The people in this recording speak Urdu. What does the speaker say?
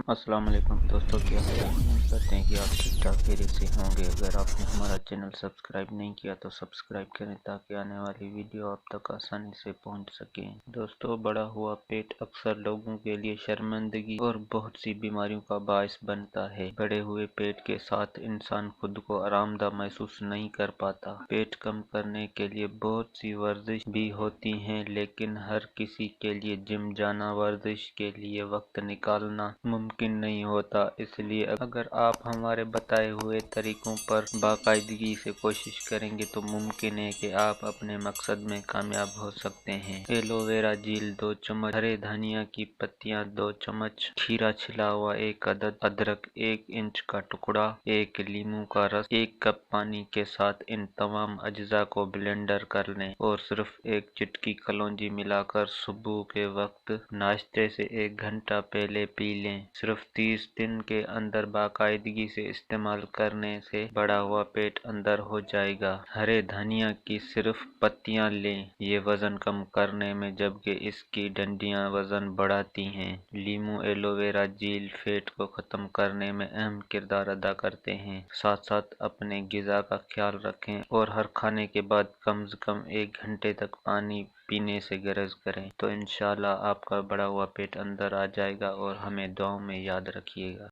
السلام علیکم دوستوں، کیا حال ہے؟ امید کرتے ہیں کہ آپ ٹھیک ٹھاک خیریت سے ہوں گے۔ اگر آپ نے ہمارا چینل سبسکرائب نہیں کیا تو سبسکرائب کریں تاکہ آنے والی ویڈیو آپ تک آسانی سے پہنچ سکیں۔ دوستوں، بڑا ہوا پیٹ اکثر لوگوں کے لیے شرمندگی اور بہت سی بیماریوں کا باعث بنتا ہے۔ بڑے ہوئے پیٹ کے ساتھ انسان خود کو آرام دہ محسوس نہیں کر پاتا۔ پیٹ کم کرنے کے لیے بہت سی ورزش بھی ہوتی ہیں، لیکن ہر کسی کے لیے جم جانا، ورزش کے لیے وقت نکالنا ممکن نہیں ہوتا۔ اس لیے اگر آپ ہمارے بتائے ہوئے طریقوں پر باقاعدگی سے کوشش کریں گے تو ممکن ہے کہ آپ اپنے مقصد میں کامیاب ہو سکتے ہیں۔ ایلو ویرا جیل 2 چمچ، ہرے دھنیا کی پتیاں 2 چمچ، کھیرا چھلا ہوا 1 عدد، ادرک 1 انچ کا ٹکڑا، 1 لیموں کا رس، 1 کپ پانی کے ساتھ ان تمام اجزاء کو بلینڈر کر لیں اور صرف 1 چٹکی کلونجی ملا کر صبح کے وقت ناشتے سے 1 گھنٹہ پہلے پی لیں۔ صرف 30 دن کے اندر باقاعدگی سے استعمال کرنے سے بڑا ہوا پیٹ اندر ہو جائے گا۔ ہرے دھنیا کی صرف پتیاں لیں، یہ وزن کم کرنے میں جبکہ اس کی ڈنڈیاں وزن بڑھاتی ہیں۔ لیموں ایلو ویرا جیل فیٹ کو ختم کرنے میں اہم کردار ادا کرتے ہیں۔ ساتھ ساتھ اپنے غذا کا خیال رکھیں اور ہر کھانے کے بعد کم از کم 1 گھنٹے تک پانی پینے سے گریز کریں، تو انشاءاللہ آپ کا بڑا ہوا پیٹ اندر آ جائے گا اور ہمیں دعاؤں میں یاد رکھیے گا۔